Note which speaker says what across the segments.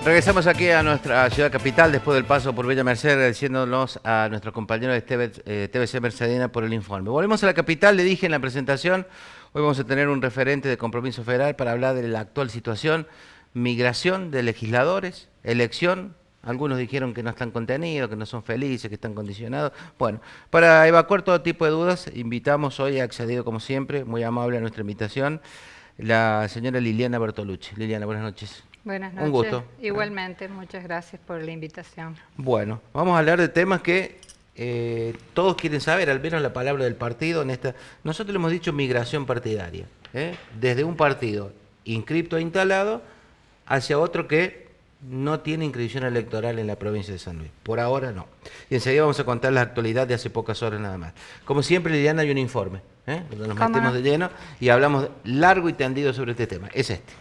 Speaker 1: Regresamos aquí a nuestra ciudad capital después del paso por Villa Merced, agradeciéndonos a nuestro compañero de TVC Mercedina por el informe. Volvemos a la capital, le dije en la presentación, hoy vamos a tener un referente de Compromiso Federal para hablar de la actual situación, migración de legisladores, elección. Algunos dijeron que no están contenidos, que no son felices, que están condicionados. Bueno, para evacuar todo tipo de dudas, invitamos hoy, ha accedido como siempre, muy amable a nuestra invitación, la señora Liliana Bertolucci. Liliana, buenas noches.
Speaker 2: Buenas noches.
Speaker 1: Un gusto.
Speaker 2: Igualmente, muchas gracias por la invitación.
Speaker 1: Bueno, vamos a hablar de temas que todos quieren saber, al menos la palabra del partido. Nosotros le hemos dicho migración partidaria, desde un partido inscripto e instalado hacia otro que no tiene inscripción electoral en la provincia de San Luis. Por ahora no. Y enseguida vamos a contar la actualidad de hace pocas horas nada más. Como siempre, Liliana, hay un informe, donde nos metemos de lleno y hablamos largo y tendido sobre este tema. Es este.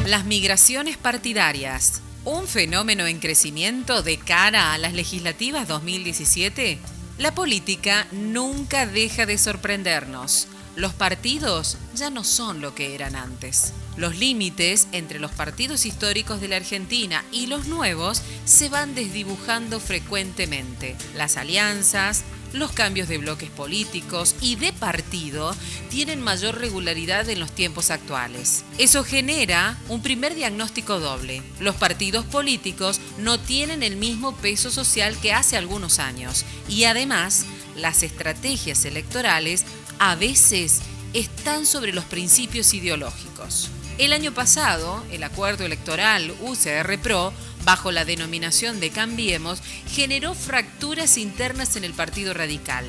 Speaker 3: Las migraciones partidarias, un fenómeno en crecimiento de cara a las legislativas 2017. La política nunca deja de sorprendernos. Los partidos ya no son lo que eran antes. Los límites entre los partidos históricos de la Argentina y los nuevos se van desdibujando frecuentemente. Las alianzas, los cambios de bloques políticos y de partido tienen mayor regularidad en los tiempos actuales. Eso genera un primer diagnóstico doble. Los partidos políticos no tienen el mismo peso social que hace algunos años y además las estrategias electorales a veces están sobre los principios ideológicos. El año pasado, el acuerdo electoral UCR-PRO, bajo la denominación de Cambiemos, generó fracturas internas en el Partido Radical.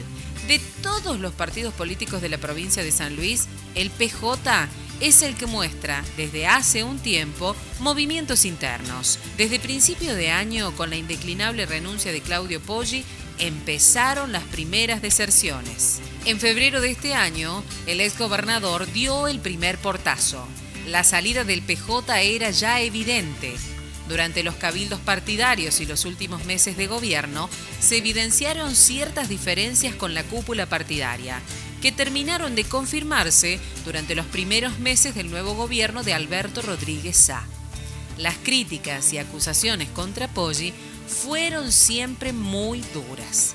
Speaker 3: De todos los partidos políticos de la provincia de San Luis, el PJ es el que muestra, desde hace un tiempo, movimientos internos. Desde principio de año, con la indeclinable renuncia de Claudio Poggi, empezaron las primeras deserciones. En febrero de este año, el exgobernador dio el primer portazo. La salida del PJ era ya evidente. Durante los cabildos partidarios y los últimos meses de gobierno, se evidenciaron ciertas diferencias con la cúpula partidaria, que terminaron de confirmarse durante los primeros meses del nuevo gobierno de Alberto Rodríguez Sá. Las críticas y acusaciones contra Poggi fueron siempre muy duras.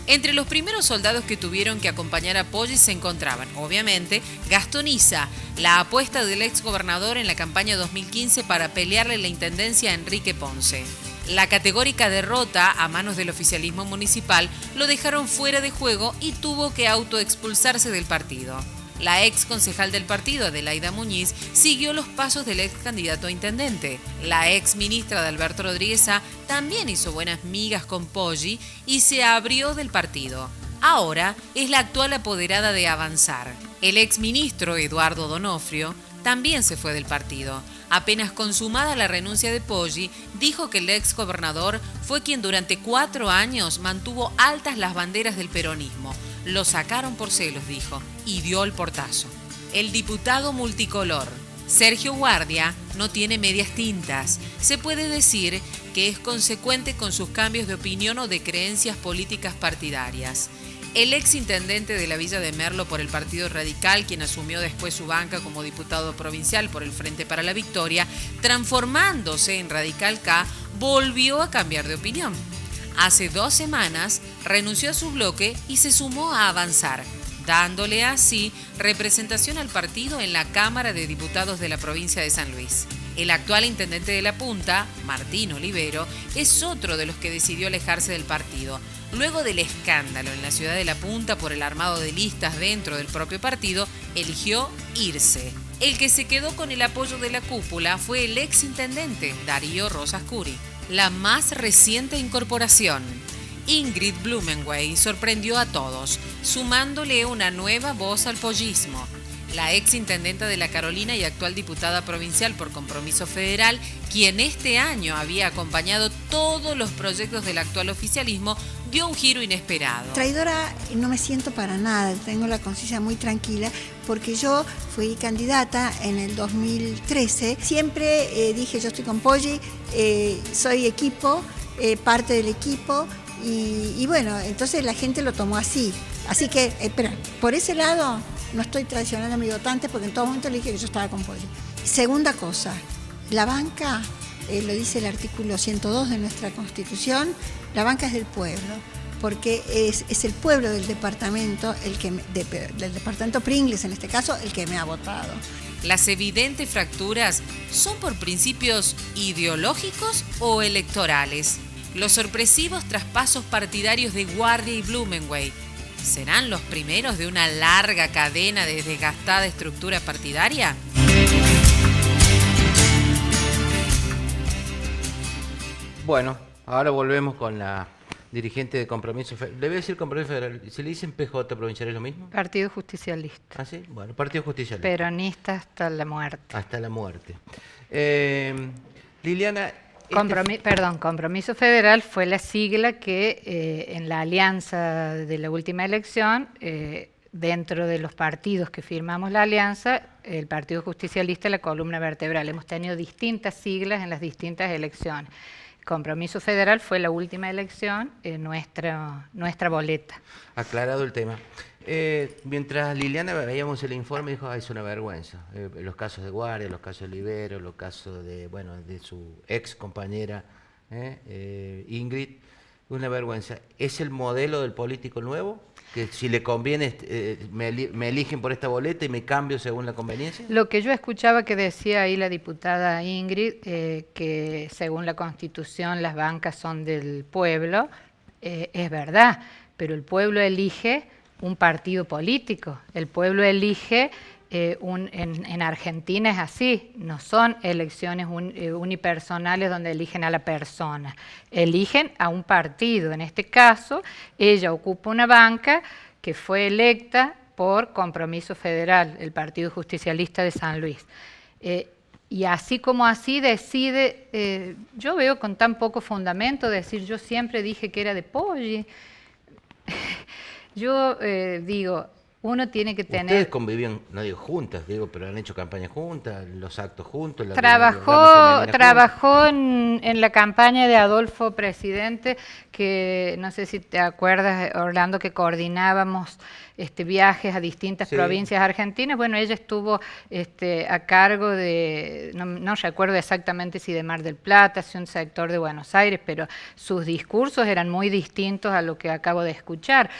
Speaker 3: Entre los primeros soldados que tuvieron que acompañar a Poggi se encontraban, obviamente, Gastón Issa, la apuesta del exgobernador en la campaña 2015 para pelearle la intendencia a Enrique Ponce. La categórica derrota a manos del oficialismo municipal lo dejaron fuera de juego y tuvo que autoexpulsarse del partido. La ex concejal del partido, Adelaida Muñiz, siguió los pasos del ex candidato a intendente. La ex ministra de Alberto Rodríguez Sá también hizo buenas migas con Poggi y se abrió del partido. Ahora es la actual apoderada de Avanzar. El ex ministro Eduardo Donofrio también se fue del partido. Apenas consumada la renuncia de Poggi, dijo que el ex gobernador fue quien durante 4 años mantuvo altas las banderas del peronismo. Lo sacaron por celos, dijo, y dio el portazo. El diputado multicolor, Sergio Guardia, no tiene medias tintas. Se puede decir que es consecuente con sus cambios de opinión o de creencias políticas partidarias. El ex intendente de la Villa de Merlo por el Partido Radical, quien asumió después su banca como diputado provincial por el Frente para la Victoria, transformándose en Radical K, volvió a cambiar de opinión. Hace 2 semanas renunció a su bloque y se sumó a Avanzar, dándole así representación al partido en la Cámara de Diputados de la provincia de San Luis. El actual intendente de La Punta, Martín Olivero, es otro de los que decidió alejarse del partido. Luego del escándalo en la ciudad de La Punta por el armado de listas dentro del propio partido, eligió irse. El que se quedó con el apoyo de la cúpula fue el ex intendente, Darío Rosas Curi. La más reciente incorporación. Ingrid Blumenwey sorprendió a todos, sumándole una nueva voz al pollismo. La ex intendenta de La Carolina y actual diputada provincial por Compromiso Federal, quien este año había acompañado todos los proyectos del actual oficialismo, dio un giro inesperado.
Speaker 4: Traidora no me siento para nada, tengo la conciencia muy tranquila, porque yo fui candidata en el 2013. Siempre dije, yo estoy con Poggi, soy equipo, parte del equipo, y bueno, entonces la gente lo tomó así. Así que, espera, por ese lado no estoy traicionando a mi votante, porque en todo momento le dije que yo estaba con Poggi. Segunda cosa, la banca, lo dice el artículo 102 de nuestra Constitución, la banca es del pueblo, porque es el pueblo del departamento, del departamento Pringles en este caso, el que me ha votado.
Speaker 3: Las evidentes fracturas son por principios ideológicos o electorales. Los sorpresivos traspasos partidarios de Guardia y Blumenwey ¿serán los primeros de una larga cadena de desgastada estructura partidaria?
Speaker 1: Bueno, ahora volvemos con la dirigente de Compromiso Federal. Le voy a decir Compromiso Federal. Si le dicen PJ provincial, ¿es lo mismo?
Speaker 2: Partido Justicialista.
Speaker 1: ¿Ah, sí? Bueno, Partido Justicialista.
Speaker 2: Peronista hasta la muerte.
Speaker 1: Hasta la muerte. Liliana...
Speaker 2: Compromiso Federal fue la sigla que en la alianza de la última elección, dentro de los partidos que firmamos la alianza, el Partido Justicialista es la columna vertebral. Hemos tenido distintas siglas en las distintas elecciones. Compromiso Federal fue la última elección, nuestra boleta.
Speaker 1: Aclarado el tema. Mientras Liliana veíamos el informe, dijo, es una vergüenza. Los casos de Guardia, los casos de Libero, los casos de su ex compañera Ingrid, una vergüenza. ¿Es el modelo del político nuevo? Que si le conviene, me eligen por esta boleta y me cambio según la conveniencia.
Speaker 2: Lo que yo escuchaba que decía ahí la diputada Ingrid, que según la Constitución las bancas son del pueblo, es verdad, pero el pueblo elige un partido político, el pueblo elige, en Argentina es así, no son elecciones unipersonales donde eligen a la persona, eligen a un partido. En este caso, ella ocupa una banca que fue electa por Compromiso Federal, el Partido Justicialista de San Luis. Y así como así decide, yo veo con tan poco fundamento decir, yo siempre dije que era de Poggi. Yo digo, uno tiene que tener...
Speaker 1: Ustedes convivían, no digo juntas, digo, pero han hecho campaña juntas, los actos juntos.
Speaker 2: Trabajó en la campaña de Adolfo Presidente, que no sé si te acuerdas, Orlando, que coordinábamos viajes a distintas provincias argentinas. Bueno, ella estuvo a cargo de, no recuerdo exactamente si de Mar del Plata, si un sector de Buenos Aires, pero sus discursos eran muy distintos a lo que acabo de escuchar.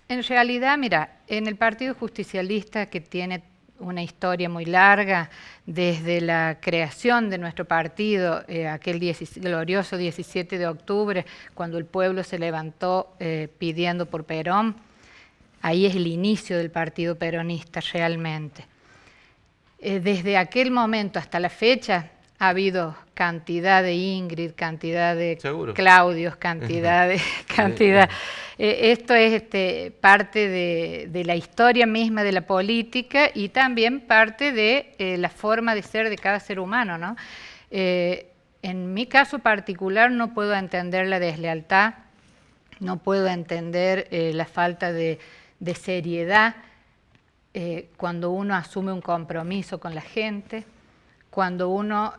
Speaker 2: En realidad, mira, en el Partido Justicialista, que tiene una historia muy larga, desde la creación de nuestro partido, aquel glorioso 17 de octubre, cuando el pueblo se levantó pidiendo por Perón, ahí es el inicio del partido peronista realmente. Desde aquel momento hasta la fecha ha habido cantidad de Ingrid, cantidad de Claudios, cantidad de... esto es parte de la historia misma de la política y también parte de la forma de ser de cada ser humano, ¿no? En mi caso particular no puedo entender la deslealtad, no puedo entender la falta de seriedad cuando uno asume un compromiso con la gente, cuando uno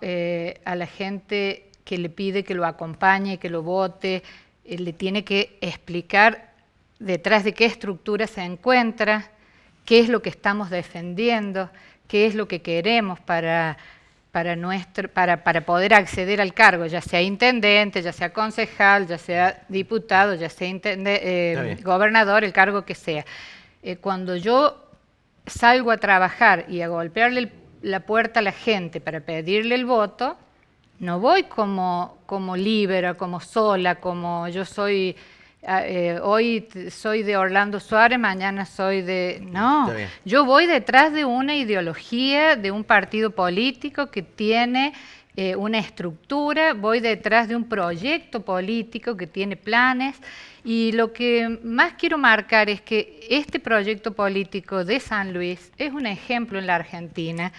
Speaker 2: a la gente que le pide que lo acompañe, que lo vote, le tiene que explicar detrás de qué estructura se encuentra, qué es lo que estamos defendiendo, qué es lo que queremos para poder acceder al cargo, ya sea intendente, ya sea concejal, ya sea diputado, ya sea gobernador, el cargo que sea. Cuando yo salgo a trabajar y a golpearle la puerta a la gente para pedirle el voto, no voy como líbera, como sola, como yo soy, hoy soy de Orlando Suárez, mañana soy de... No, yo voy detrás de una ideología, de un partido político que tiene una estructura, voy detrás de un proyecto político que tiene planes, y lo que más quiero marcar es que este proyecto político de San Luis es un ejemplo en la Argentina.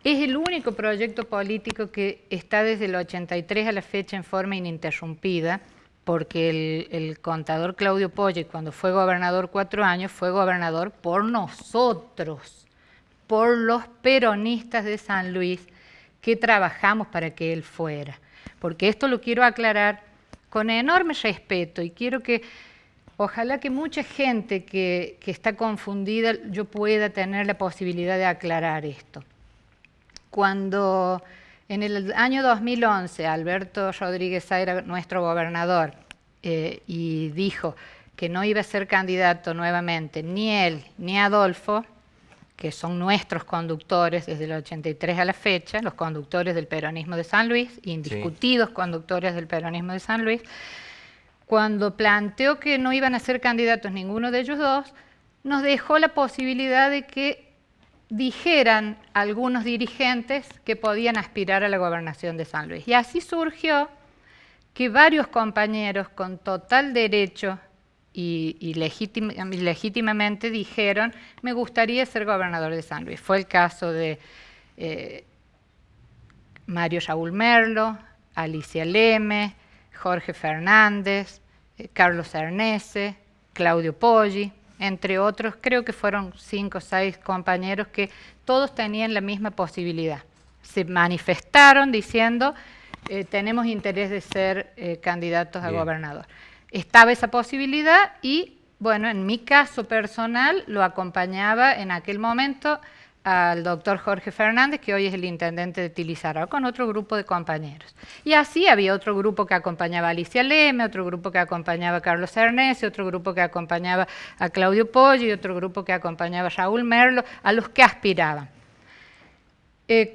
Speaker 2: Es el único proyecto político que está desde el 83 a la fecha en forma ininterrumpida, porque el contador Claudio Poggi, cuando fue gobernador 4 años, fue gobernador por nosotros, por los peronistas de San Luis, que trabajamos para que él fuera. Porque esto lo quiero aclarar con enorme respeto, y quiero que, ojalá que mucha gente que está confundida, yo pueda tener la posibilidad de aclarar esto. Cuando en el año 2011 Alberto Rodríguez Sá era nuestro gobernador y dijo que no iba a ser candidato nuevamente ni él ni Adolfo, que son nuestros conductores desde el 83 a la fecha, los conductores del peronismo de San Luis, indiscutidos conductores del peronismo de San Luis, cuando planteó que no iban a ser candidatos ninguno de ellos dos, nos dejó la posibilidad de que dijeran algunos dirigentes que podían aspirar a la gobernación de San Luis. Y así surgió que varios compañeros con total derecho y legítimamente dijeron: me gustaría ser gobernador de San Luis. Fue el caso de Mario Raúl Merlo, Alicia Leme, Jorge Fernández, Carlos Ernese, Claudio Poggi, entre otros. Creo que fueron 5 o 6 compañeros que todos tenían la misma posibilidad. Se manifestaron diciendo: tenemos interés de ser candidatos a gobernador. Estaba esa posibilidad y, bueno, en mi caso personal lo acompañaba en aquel momento al doctor Jorge Fernández, que hoy es el intendente de Tilizarao, con otro grupo de compañeros. Y así había otro grupo que acompañaba a Alicia Leme, otro grupo que acompañaba a Carlos Ernese, otro grupo que acompañaba a Claudio Poggi, otro grupo que acompañaba a Raúl Merlo, a los que aspiraban.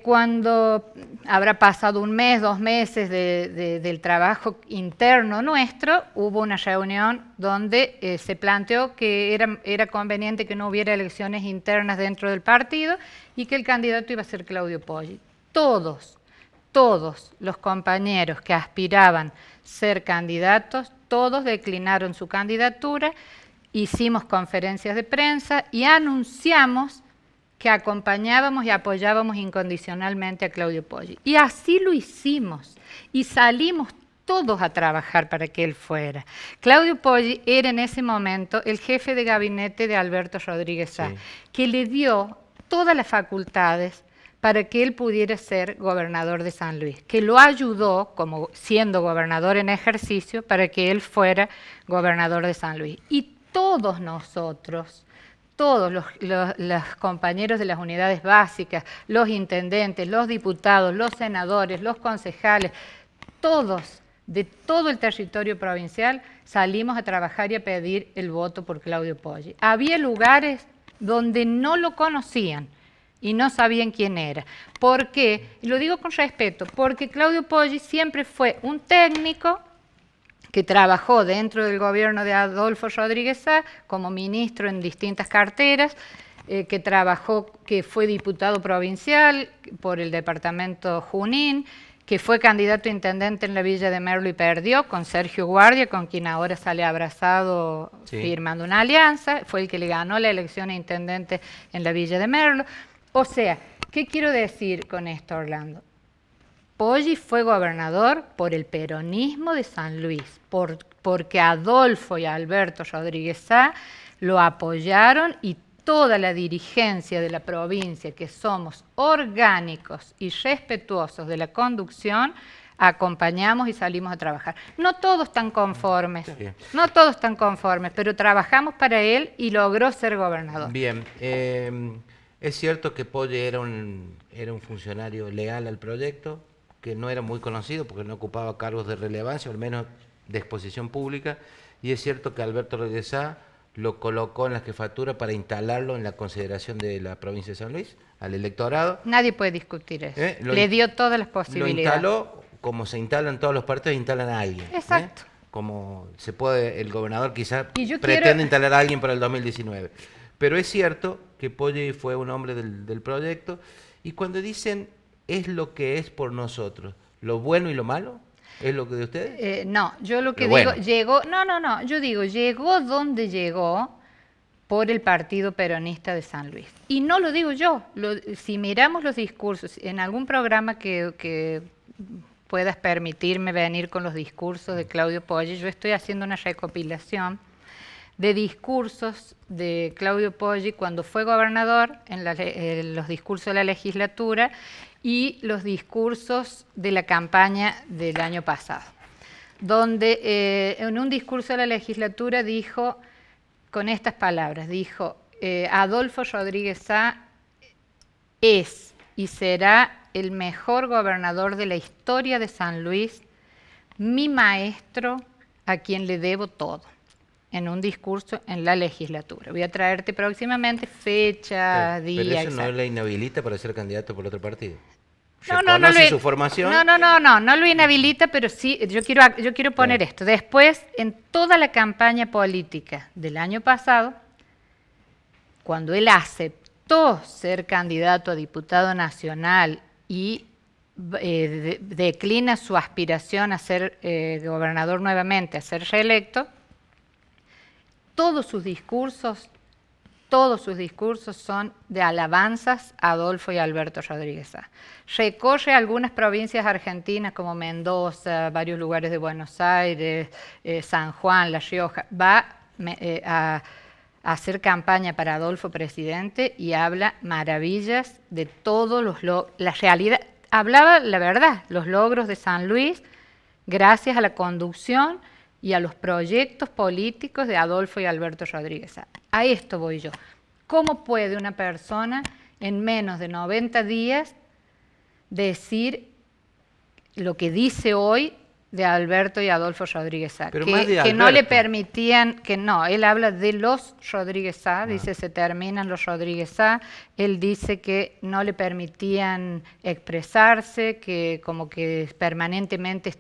Speaker 2: Cuando habrá pasado 1 mes, 2 meses del trabajo interno nuestro, hubo una reunión donde se planteó que era conveniente que no hubiera elecciones internas dentro del partido y que el candidato iba a ser Claudio Poggi. Todos los compañeros que aspiraban ser candidatos, todos declinaron su candidatura, hicimos conferencias de prensa y anunciamos que acompañábamos y apoyábamos incondicionalmente a Claudio Poggi. Y así lo hicimos, y salimos todos a trabajar para que él fuera. Claudio Poggi era en ese momento el jefe de gabinete de Alberto Rodríguez Sá, que le dio todas las facultades para que él pudiera ser gobernador de San Luis, que lo ayudó, como siendo gobernador en ejercicio, para que él fuera gobernador de San Luis. Y todos nosotros, todos los compañeros de las unidades básicas, los intendentes, los diputados, los senadores, los concejales, todos, de todo el territorio provincial, salimos a trabajar y a pedir el voto por Claudio Poggi. Había lugares donde no lo conocían y no sabían quién era. ¿Por qué? Y lo digo con respeto, porque Claudio Poggi siempre fue un técnico que trabajó dentro del gobierno de Adolfo Rodríguez Sá como ministro en distintas carteras, que fue diputado provincial por el departamento Junín, que fue candidato a intendente en la Villa de Merlo y perdió con Sergio Guardia, con quien ahora sale abrazado firmando una alianza, fue el que le ganó la elección a intendente en la Villa de Merlo. O sea, ¿qué quiero decir con esto, Orlando? Poggi fue gobernador por el peronismo de San Luis, porque Adolfo y Alberto Rodríguez Sá lo apoyaron, y toda la dirigencia de la provincia, que somos orgánicos y respetuosos de la conducción, acompañamos y salimos a trabajar. No todos están conformes, pero trabajamos para él y logró ser gobernador.
Speaker 1: Bien, es cierto que Poggi era un funcionario leal al proyecto, que no era muy conocido porque no ocupaba cargos de relevancia, o al menos de exposición pública, y es cierto que Alberto Rodríguez Sá lo colocó en la jefatura para instalarlo en la consideración de la provincia de San Luis, al electorado.
Speaker 2: Nadie puede discutir eso. Le dio todas las posibilidades.
Speaker 1: Lo instaló, como se instalan todos los partidos, instalan a alguien.
Speaker 2: Exacto.
Speaker 1: Como se puede, el gobernador quizás pretende instalar a alguien para el 2019. Pero es cierto que Poggi fue un hombre del proyecto, y cuando dicen es lo que es por nosotros? ¿Lo bueno y lo malo? ¿Es lo que de ustedes?
Speaker 2: No, yo lo que
Speaker 1: Pero
Speaker 2: digo,
Speaker 1: bueno.
Speaker 2: llegó, no, yo digo, llegó donde llegó por el Partido Peronista de San Luis. Y no lo digo yo, si miramos los discursos, en algún programa que puedas permitirme venir con los discursos de Claudio Poggi, yo estoy haciendo una recopilación de discursos de Claudio Poggi cuando fue gobernador, en los discursos de la legislatura y los discursos de la campaña del año pasado, donde en un discurso de la legislatura dijo, con estas palabras, dijo, Adolfo Rodríguez Sá es y será el mejor gobernador de la historia de San Luis, mi maestro a quien le debo todo, en un discurso en la legislatura. Voy a traerte próximamente fecha, día,
Speaker 1: pero eso
Speaker 2: exacto.
Speaker 1: no le inhabilita para ser candidato por otro partido.
Speaker 2: No
Speaker 1: Su formación.
Speaker 2: No lo inhabilita, pero sí, yo quiero poner esto. Después, en toda la campaña política del año pasado, cuando él aceptó ser candidato a diputado nacional y declina su aspiración a ser gobernador nuevamente, a ser reelecto, todos sus discursos son de alabanzas a Adolfo y Alberto Rodríguez Sá. Recorre algunas provincias argentinas como Mendoza, varios lugares de Buenos Aires, San Juan, La Rioja. Va a hacer campaña para Adolfo presidente y habla maravillas de todos la realidad. Hablaba la verdad, los logros de San Luis gracias a la conducción y a los proyectos políticos de Adolfo y Alberto Rodríguez Sá. A esto voy yo. ¿Cómo puede una persona en menos de 90 días decir lo que dice hoy de Alberto y Adolfo Rodríguez Sá? Que no le permitían, él habla de los Rodríguez Sá, dice se terminan los Rodríguez Sá, él dice que no le permitían expresarse, que como que permanentemente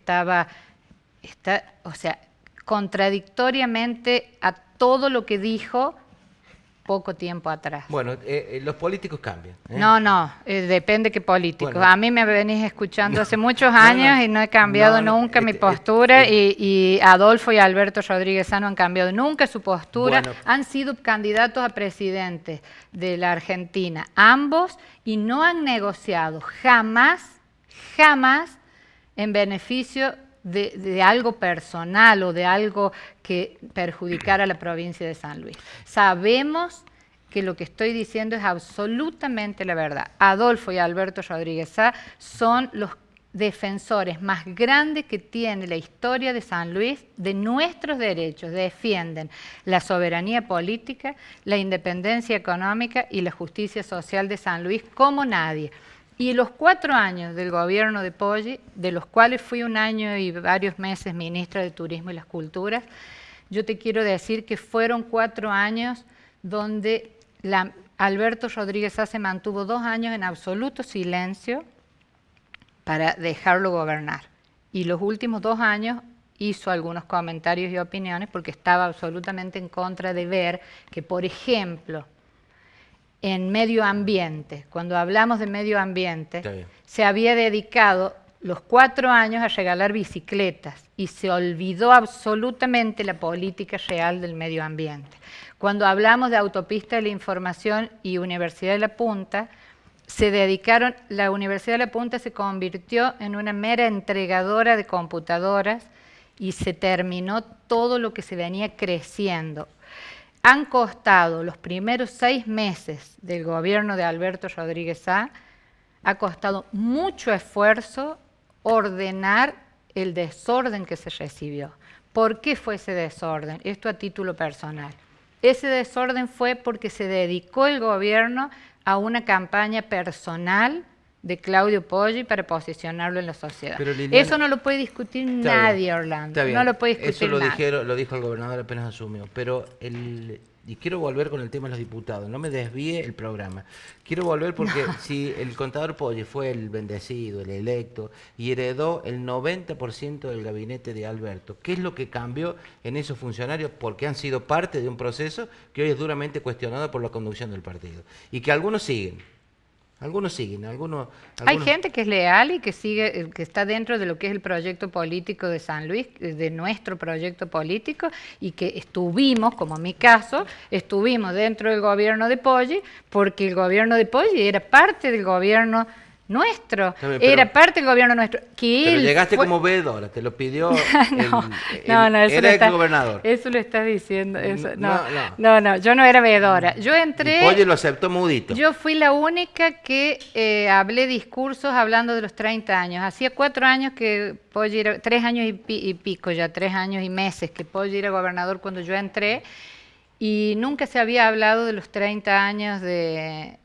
Speaker 2: contradictoriamente a todo lo que dijo poco tiempo atrás.
Speaker 1: Bueno, los políticos cambian.
Speaker 2: Depende qué políticos. Bueno, a mí me venís escuchando hace muchos años y no he cambiado nunca mi postura y Adolfo y Alberto Rodríguez Sá no han cambiado nunca su postura. Bueno, han sido candidatos a presidente de la Argentina, ambos, y no han negociado jamás en beneficio de algo personal o de algo que perjudicara a la provincia de San Luis. Sabemos que lo que estoy diciendo es absolutamente la verdad. Adolfo y Alberto Rodríguez Sá son los defensores más grandes que tiene la historia de San Luis de nuestros derechos. Defienden la soberanía política, la independencia económica y la justicia social de San Luis como nadie. Y los 4 años del gobierno de Poggi, de los cuales fui 1 año y varios meses ministra de Turismo y las Culturas, yo te quiero decir que fueron 4 años donde Alberto Rodríguez Sá se mantuvo 2 años en absoluto silencio para dejarlo gobernar. Y los últimos 2 años hizo algunos comentarios y opiniones porque estaba absolutamente en contra de ver que, por ejemplo, en medio ambiente, cuando hablamos de medio ambiente, se había dedicado los 4 años a regalar bicicletas y se olvidó absolutamente la política real del medio ambiente. Cuando hablamos de Autopista de la Información y Universidad de La Punta, la Universidad de La Punta se convirtió en una mera entregadora de computadoras y se terminó todo lo que se venía creciendo. Han costado los primeros 6 meses del gobierno de Alberto Rodríguez Sá, ha costado mucho esfuerzo ordenar el desorden que se recibió. ¿Por qué fue ese desorden? Esto a título personal. Ese desorden fue porque se dedicó el gobierno a una campaña personal de Claudio Poggi para posicionarlo en la sociedad. Liliana, eso no lo puede discutir nadie, Orlando. No lo puede discutir nadie.
Speaker 1: Eso lo dijo el gobernador apenas asumió. Pero y quiero volver con el tema de los diputados. No me desvíe el programa. Quiero volver porque si el contador Poggi fue el bendecido, el electo, y heredó el 90% del gabinete de Alberto, ¿qué es lo que cambió en esos funcionarios? Porque han sido parte de un proceso que hoy es duramente cuestionado por la conducción del partido. Y que algunos siguen. Algunos siguen,
Speaker 2: Hay gente que es leal y que sigue, que está dentro de lo que es el proyecto político de San Luis, de nuestro proyecto político, y que estuvimos, como en mi caso, estuvimos dentro del gobierno de Poggi, porque el gobierno de Poggi era parte del gobierno nuestro, era parte del gobierno nuestro.
Speaker 1: Pero llegaste como veedora, te lo pidió
Speaker 2: el
Speaker 1: exgobernador.
Speaker 2: Eso lo estás diciendo. Eso, no, yo no era veedora. Yo entré.
Speaker 1: Y Poggi lo aceptó mudito.
Speaker 2: Yo fui la única que hablé discursos hablando de los 30 años. Hacía 4 años que Poggi era, 3 años y pico ya, 3 años y meses que Poggi era gobernador cuando yo entré. Y nunca se había hablado de los 30 años de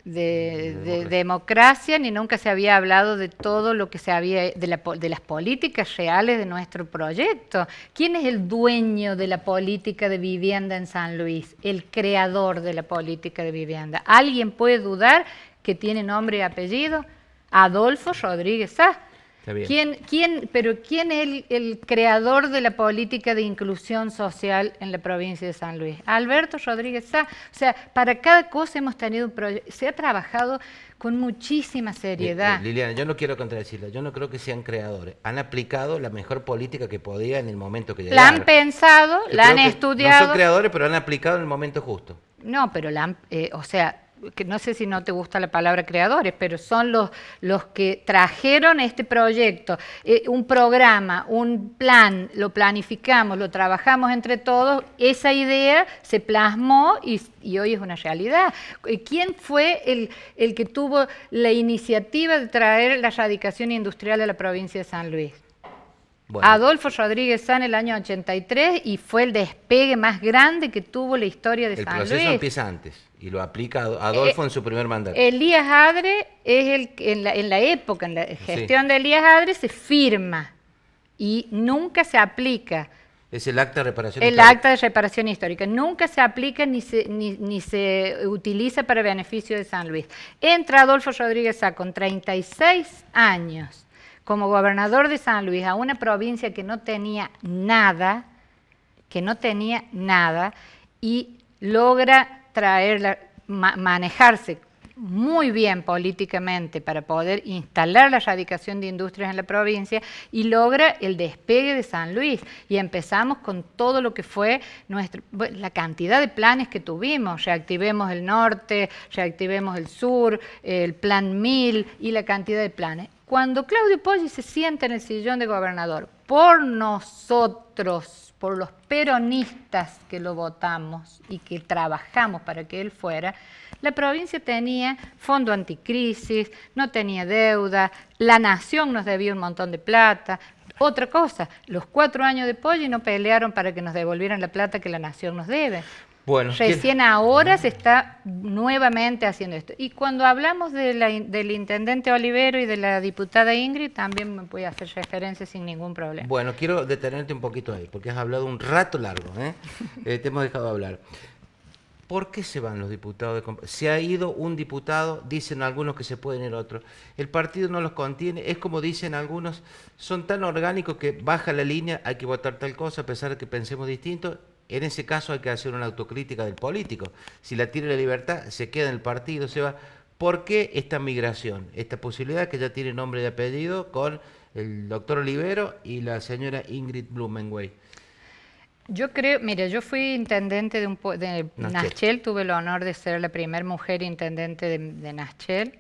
Speaker 2: democracia, ni nunca se había hablado de todo lo que se había, de las políticas reales de nuestro proyecto. ¿Quién es el dueño de la política de vivienda en San Luis? El creador de la política de vivienda. ¿Alguien puede dudar que tiene nombre y apellido? Adolfo Rodríguez Sá. ¿Quién es el creador de la política de inclusión social en la provincia de San Luis? Alberto Rodríguez Sá. O sea, para cada cosa hemos tenido un proyecto, se ha trabajado con muchísima seriedad.
Speaker 1: Liliana, yo no quiero contradecirla, yo no creo que sean creadores. Han aplicado la mejor política que podía en el momento que llegaron.
Speaker 2: La han pensado, la han estudiado.
Speaker 1: No son creadores, pero han aplicado en el momento justo.
Speaker 2: No, pero o sea, que no sé si no te gusta la palabra creadores, pero son los que trajeron este proyecto, un programa, un plan, lo planificamos, lo trabajamos entre todos, esa idea se plasmó y hoy es una realidad. ¿Quién fue el que tuvo la iniciativa de traer la radicación industrial a la provincia de San Luis? Bueno. Adolfo Rodríguez Sá en el año 83 y fue el despegue más grande que tuvo la historia de San Luis.
Speaker 1: El proceso empieza antes y lo aplica Adolfo en su primer mandato.
Speaker 2: Elías Adre es en la época, en la gestión de Elías Adre se firma y nunca se aplica.
Speaker 1: Es el acta de reparación
Speaker 2: histórica. El acta de reparación histórica. Nunca se aplica ni se utiliza para beneficio de San Luis. Entra Adolfo Rodríguez Sá con 36 años como gobernador de San Luis a una provincia que no tenía nada, y logra manejarse muy bien políticamente para poder instalar la radicación de industrias en la provincia y logra el despegue de San Luis. Y empezamos con todo lo que fue la cantidad de planes que tuvimos. Reactivemos el norte, reactivemos el sur, el plan 1000 y la cantidad de planes. Cuando Claudio Poggi se sienta en el sillón de gobernador, por nosotros, por los peronistas que lo votamos y que trabajamos para que él fuera, la provincia tenía fondo anticrisis, no tenía deuda, la nación nos debía un montón de plata. Otra cosa, los 4 años de Poggi no pelearon para que nos devolvieran la plata que la nación nos debe. Bueno, recién ahora se está nuevamente haciendo esto. Y cuando hablamos del intendente Olivero y de la diputada Ingrid, también me voy a hacer referencia sin ningún problema.
Speaker 1: Bueno, quiero detenerte un poquito ahí, porque has hablado un rato largo, te hemos dejado hablar. ¿Por qué se van los diputados? Se ha ido un diputado, dicen algunos que se pueden ir otros. El partido no los contiene, es como dicen algunos, son tan orgánicos que baja la línea, hay que votar tal cosa a pesar de que pensemos distinto. En ese caso hay que hacer una autocrítica del político. Si la tiene la libertad, se queda en el partido, se va. ¿Por qué esta migración? Esta posibilidad que ya tiene nombre y apellido con el doctor Olivero y la señora Ingrid Blumenwey.
Speaker 2: Yo creo, mira, yo fui intendente de Naschel, tuve el honor de ser la primera mujer intendente de Naschel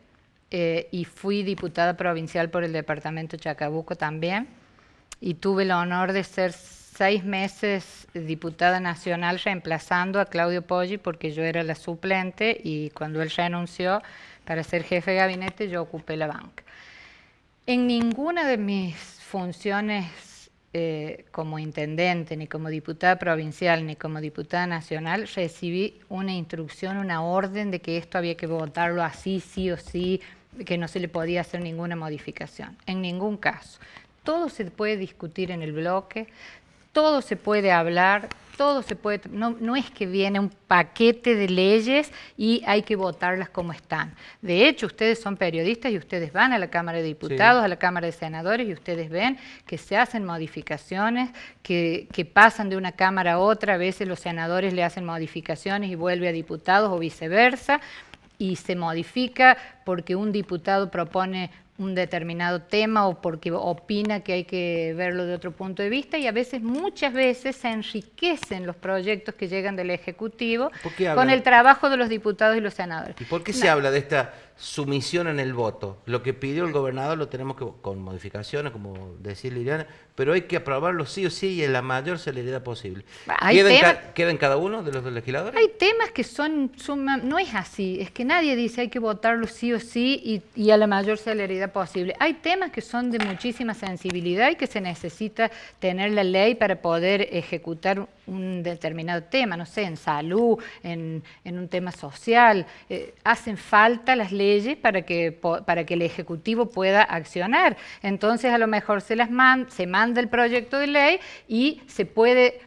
Speaker 2: y fui diputada provincial por el departamento Chacabuco también y tuve el honor de ser 6 meses diputada nacional reemplazando a Claudio Poggi porque yo era la suplente y cuando él renunció para ser jefe de gabinete yo ocupé la banca. En ninguna de mis funciones como intendente, ni como diputada provincial, ni como diputada nacional, recibí una instrucción, una orden de que esto había que votarlo así, sí o sí, que no se le podía hacer ninguna modificación. En ningún caso. Todo se puede discutir en el bloque, todo se puede hablar, todo se puede... No es que viene un paquete de leyes y hay que votarlas como están. De hecho, ustedes son periodistas y ustedes van a la Cámara de Diputados, sí, a la Cámara de Senadores y ustedes ven que se hacen modificaciones, que pasan de una Cámara a otra, a veces los senadores le hacen modificaciones y vuelve a diputados o viceversa. y se modifica porque un diputado propone un determinado tema o porque opina que hay que verlo de otro punto de vista, y a veces, muchas veces, se enriquecen los proyectos que llegan del Ejecutivo con el trabajo de los diputados y los senadores.
Speaker 1: ¿Y por qué se habla de esta sumisión en el voto? Lo que pidió el gobernador lo tenemos que, con modificaciones, como decía Liliana, pero hay que aprobarlo sí o sí y en la mayor celeridad posible. ¿Queda en cada uno de los legisladores?
Speaker 2: Hay temas que no es así, es que nadie dice hay que votarlo sí o sí y a la mayor celeridad posible. Hay temas que son de muchísima sensibilidad y que se necesita tener la ley para poder ejecutar un determinado tema, no sé, en salud, en un tema social. Hacen falta las leyes para que el Ejecutivo pueda accionar. Entonces, a lo mejor se manda el proyecto de ley y se puede,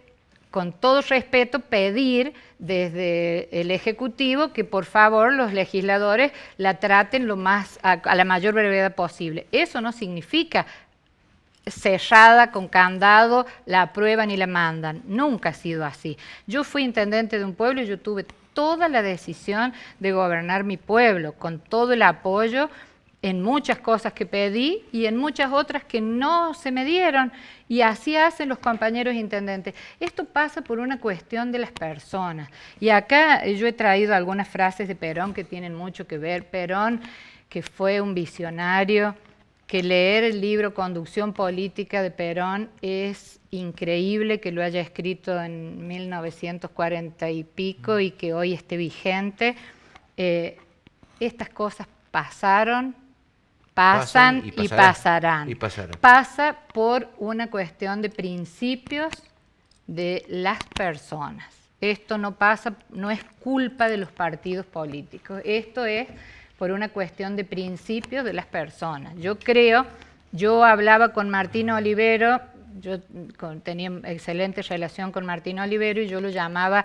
Speaker 2: con todo respeto, pedir desde el Ejecutivo que por favor los legisladores la traten a la mayor brevedad posible. Eso no significa cerrada, con candado, la aprueban y la mandan. Nunca ha sido así. Yo fui intendente de un pueblo y yo tuve toda la decisión de gobernar mi pueblo, con todo el apoyo en muchas cosas que pedí y en muchas otras que no se me dieron, y así hacen los compañeros intendentes. Esto pasa por una cuestión de las personas, y acá yo he traído algunas frases de Perón que tienen mucho que ver. Perón, que fue un visionario, que leer el libro Conducción Política de Perón es increíble que lo haya escrito en 1940 y pico y que hoy esté vigente. Estas cosas pasaron, pasan y pasarán. Pasa por una cuestión de principios de las personas. Esto no pasa, no es culpa de los partidos políticos. Esto es por una cuestión de principios de las personas. Yo hablaba con Martín Olivero, tenía excelente relación con Martín Olivero y yo lo llamaba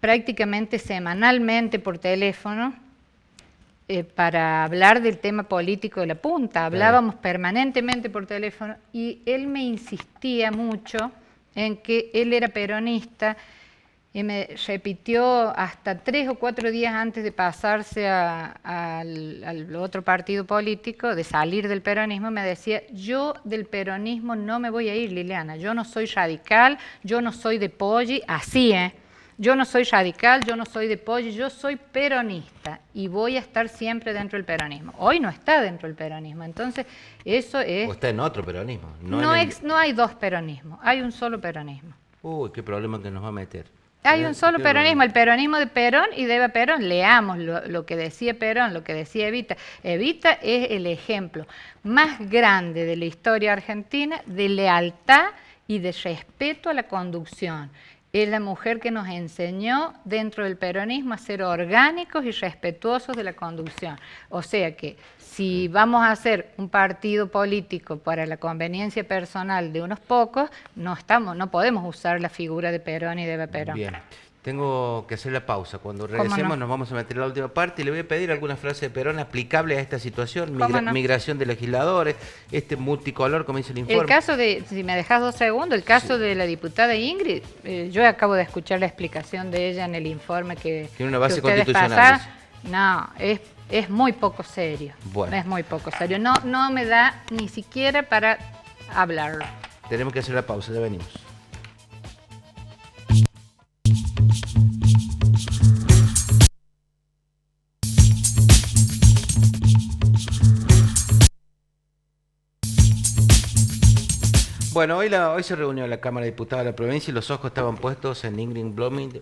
Speaker 2: prácticamente semanalmente por teléfono para hablar del tema político de la punta. Hablábamos permanentemente por teléfono y él me insistía mucho en que él era peronista y me repitió hasta 3 o 4 días antes de pasarse al otro partido político, de salir del peronismo, me decía: yo del peronismo no me voy a ir, Liliana, yo no soy radical, yo no soy de Poggi, así, yo no soy radical, yo no soy de Poggi, yo soy peronista y voy a estar siempre dentro del peronismo. Hoy no está dentro del peronismo, entonces eso es...
Speaker 1: O está en otro peronismo.
Speaker 2: No hay dos peronismos, hay un solo peronismo.
Speaker 1: Uy, qué problema que nos va a meter.
Speaker 2: Hay un solo peronismo, el peronismo de Perón y de Eva Perón. Leamos lo que decía Perón, lo que decía Evita. Evita es el ejemplo más grande de la historia argentina de lealtad y de respeto a la conducción. Es la mujer que nos enseñó dentro del peronismo a ser orgánicos y respetuosos de la conducción. O sea que si vamos a hacer un partido político para la conveniencia personal de unos pocos, no podemos usar la figura de Perón y de Eva Perón.
Speaker 1: Bien, tengo que hacer la pausa. Cuando regresemos nos vamos a meter en la última parte y le voy a pedir alguna frase de Perón aplicable a esta situación, migración de legisladores, multicolor, como dice el informe.
Speaker 2: El caso de, si me dejas 2 segundos, el caso de la diputada Ingrid, yo acabo de escuchar la explicación de ella en el informe que
Speaker 1: tiene una base
Speaker 2: ustedes
Speaker 1: constitucional.
Speaker 2: pasaron. No, es muy poco serio. Bueno. Es muy poco serio. No me da ni siquiera para hablarlo.
Speaker 1: Tenemos que hacer la pausa, ya venimos. Bueno, hoy se reunió la Cámara de Diputados de la provincia y los ojos estaban puestos en Ingrid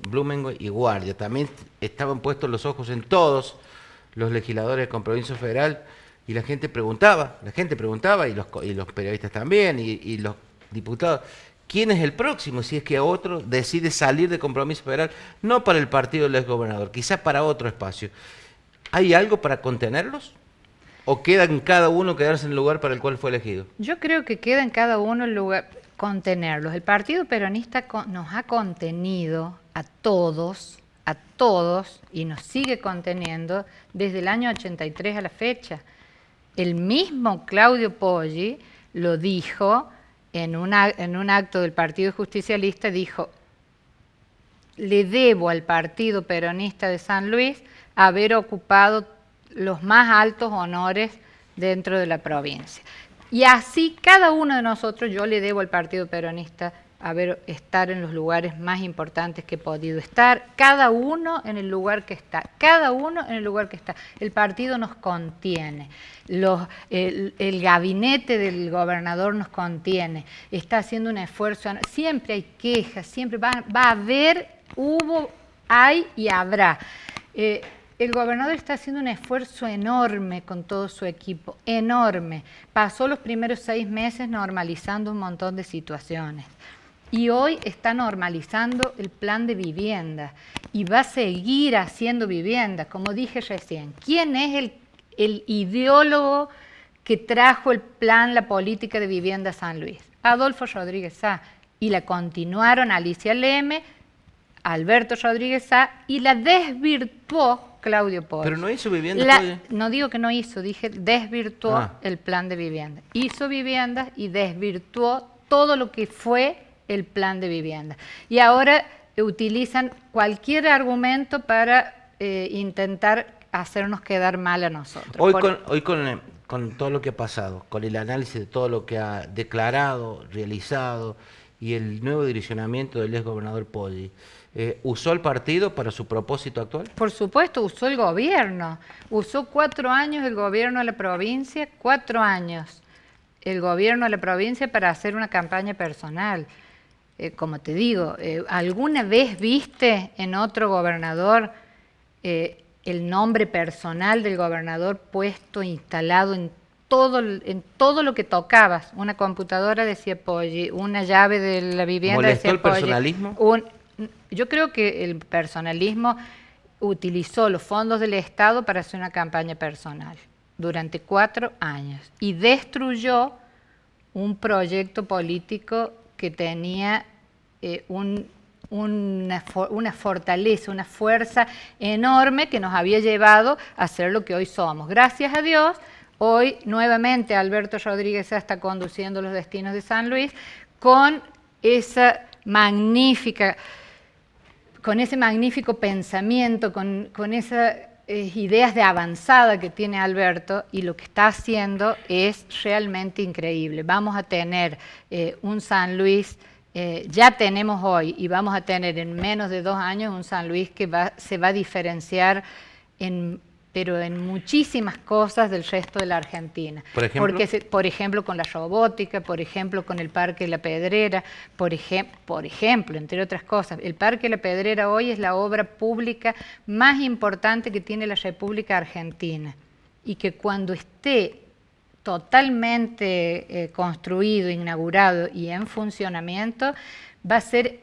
Speaker 1: Blumengo y Guardia. También estaban puestos los ojos en todos los legisladores del Compromiso Federal y la gente preguntaba y los periodistas también y los diputados, ¿quién es el próximo? Si es que otro decide salir de Compromiso Federal, no para el partido del exgobernador, quizás para otro espacio. ¿Hay algo para contenerlos? ¿O queda en cada uno quedarse en el lugar para el cual fue elegido?
Speaker 2: Yo creo que queda en cada uno el lugar, contenerlos. El Partido Peronista nos ha contenido a todos, y nos sigue conteniendo desde el año 83 a la fecha. El mismo Claudio Poggi lo dijo en un acto del Partido Justicialista, dijo: le debo al Partido Peronista de San Luis haber ocupado los más altos honores dentro de la provincia. Y así cada uno de nosotros, yo le debo al Partido Peronista estar en los lugares más importantes que he podido estar, cada uno en el lugar que está, cada uno en el lugar que está. El partido nos contiene, el gabinete del gobernador nos contiene, está haciendo un esfuerzo, siempre hay quejas, siempre va a haber, hay y habrá. El gobernador está haciendo un esfuerzo enorme con todo su equipo, enorme. Pasó los primeros 6 meses normalizando un montón de situaciones. Y hoy está normalizando el plan de vivienda y va a seguir haciendo vivienda, como dije recién. ¿Quién es el ideólogo que trajo el plan, la política de vivienda a San Luis? Adolfo Rodríguez Sá. Y la continuaron Alicia Leme, Alberto Rodríguez Sá, y la desvirtuó Claudio Poggi.
Speaker 1: Pero no hizo vivienda.
Speaker 2: No digo que no hizo, dije desvirtuó el plan de vivienda. Hizo viviendas y desvirtuó todo lo que fue el plan de vivienda. Y ahora utilizan cualquier argumento para intentar hacernos quedar mal a nosotros.
Speaker 1: Hoy con todo lo que ha pasado, con el análisis de todo lo que ha declarado, realizado y el nuevo direccionamiento del exgobernador Poggi, ¿usó el partido para su propósito actual?
Speaker 2: Por supuesto, usó el gobierno. Usó 4 años el gobierno de la provincia, 4 años el gobierno de la provincia para hacer una campaña personal. Como te digo, ¿alguna vez viste en otro gobernador el nombre personal del gobernador puesto, instalado en todo lo que tocabas? Una computadora decía Poggi, una llave de la vivienda decía Poggi.
Speaker 1: ¿Molestó el personalismo?
Speaker 2: Yo creo que el personalismo utilizó los fondos del Estado para hacer una campaña personal durante 4 años y destruyó un proyecto político que tenía una fortaleza, una fuerza enorme que nos había llevado a ser lo que hoy somos. Gracias a Dios, hoy nuevamente Alberto Rodríguez está conduciendo los destinos de San Luis con ese magnífico pensamiento, con esas ideas de avanzada que tiene Alberto, y lo que está haciendo es realmente increíble. Vamos a tener un San Luis, ya tenemos hoy y vamos a tener en menos de 2 años un San Luis que se va a diferenciar pero en muchísimas cosas del resto de la Argentina.
Speaker 1: ¿Por ejemplo?
Speaker 2: Por ejemplo, con la robótica, por ejemplo, con el Parque de la Pedrera, por ejemplo, entre otras cosas. El Parque de la Pedrera hoy es la obra pública más importante que tiene la República Argentina, y que cuando esté totalmente construido, inaugurado y en funcionamiento, va a ser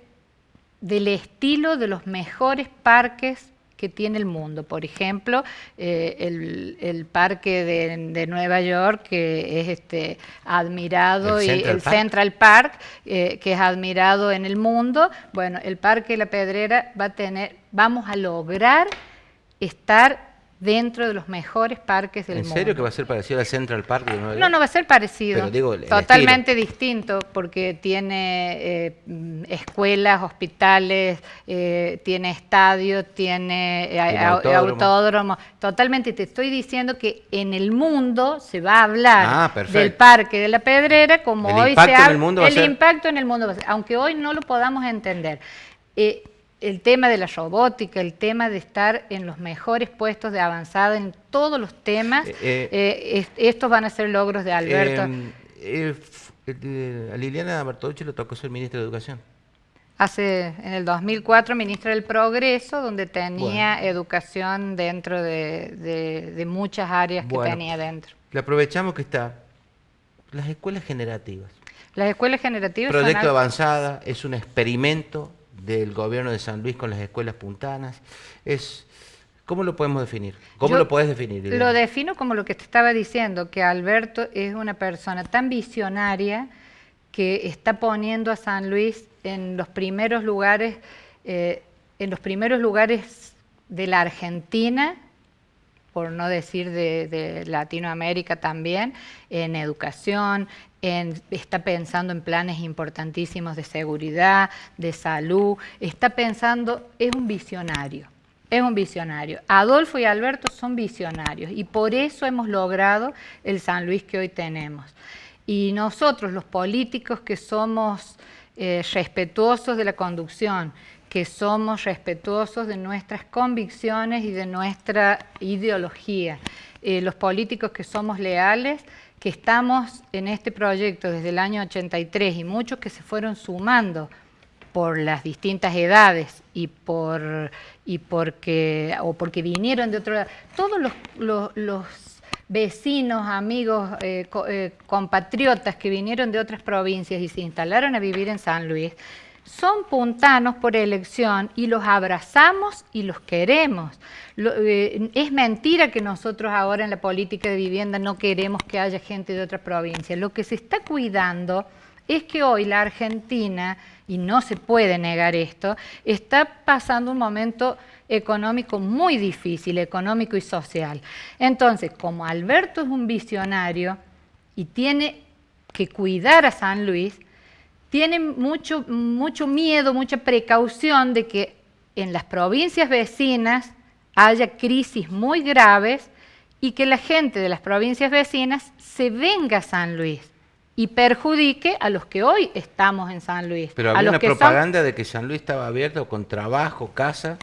Speaker 2: del estilo de los mejores parques que tiene el mundo. Por ejemplo, el parque de Nueva York, que es admirado, el Central Park, que es admirado en el mundo. Bueno, el Parque de la Pedrera vamos a lograr estar dentro de los mejores parques del mundo.
Speaker 1: ¿En serio que va a ser parecido al Central Park de Nueva York?
Speaker 2: No, no va a ser parecido.
Speaker 1: Pero digo,
Speaker 2: totalmente distinto, porque tiene escuelas, hospitales, tiene estadio, tiene autódromo. Totalmente, te estoy diciendo que en el mundo se va a hablar del Parque de la Pedrera como hoy se habla. El impacto en el mundo va a ser, aunque hoy no lo podamos entender. El tema de la robótica, el tema de estar en los mejores puestos de avanzada en todos los temas, estos van a ser logros de Alberto.
Speaker 1: A Liliana Bertolucci le tocó ser ministra de Educación.
Speaker 2: En el 2004, ministra del Progreso, donde tenía educación dentro de muchas áreas que tenía dentro.
Speaker 1: Le aprovechamos que está las escuelas generativas.
Speaker 2: Las escuelas generativas
Speaker 1: Proyecto de avanzada, es un experimento del gobierno de San Luis con las escuelas puntanas. ¿Cómo lo podemos definir? ¿Cómo lo podés definir?
Speaker 2: Lo defino como lo que te estaba diciendo, que Alberto es una persona tan visionaria que está poniendo a San Luis en los primeros lugares de la Argentina por no decir de Latinoamérica también, en educación, está pensando en planes importantísimos de seguridad, de salud, está pensando, es un visionario. Es un visionario. Adolfo y Alberto son visionarios y por eso hemos logrado el San Luis que hoy tenemos. Y nosotros, los políticos que somos respetuosos de la conducción, que somos respetuosos de nuestras convicciones y de nuestra ideología, los políticos que somos leales, que estamos en este proyecto desde el año 83 y muchos que se fueron sumando por las distintas edades porque vinieron de otro lado. Todos los vecinos, amigos, compatriotas que vinieron de otras provincias y se instalaron a vivir en San Luis, son puntanos por elección y los abrazamos y los queremos. Es mentira que nosotros ahora en la política de vivienda no queremos que haya gente de otras provincias. Lo que se está cuidando es que hoy la Argentina, y no se puede negar esto, está pasando un momento económico muy difícil, económico y social. Entonces, como Alberto es un visionario y tiene que cuidar a San Luis, tiene mucho miedo, mucha precaución de que en las provincias vecinas haya crisis muy graves y que la gente de las provincias vecinas se venga a San Luis y perjudique a los que hoy estamos en San Luis.
Speaker 1: Pero había una propaganda de que San Luis estaba abierto con trabajo, casa.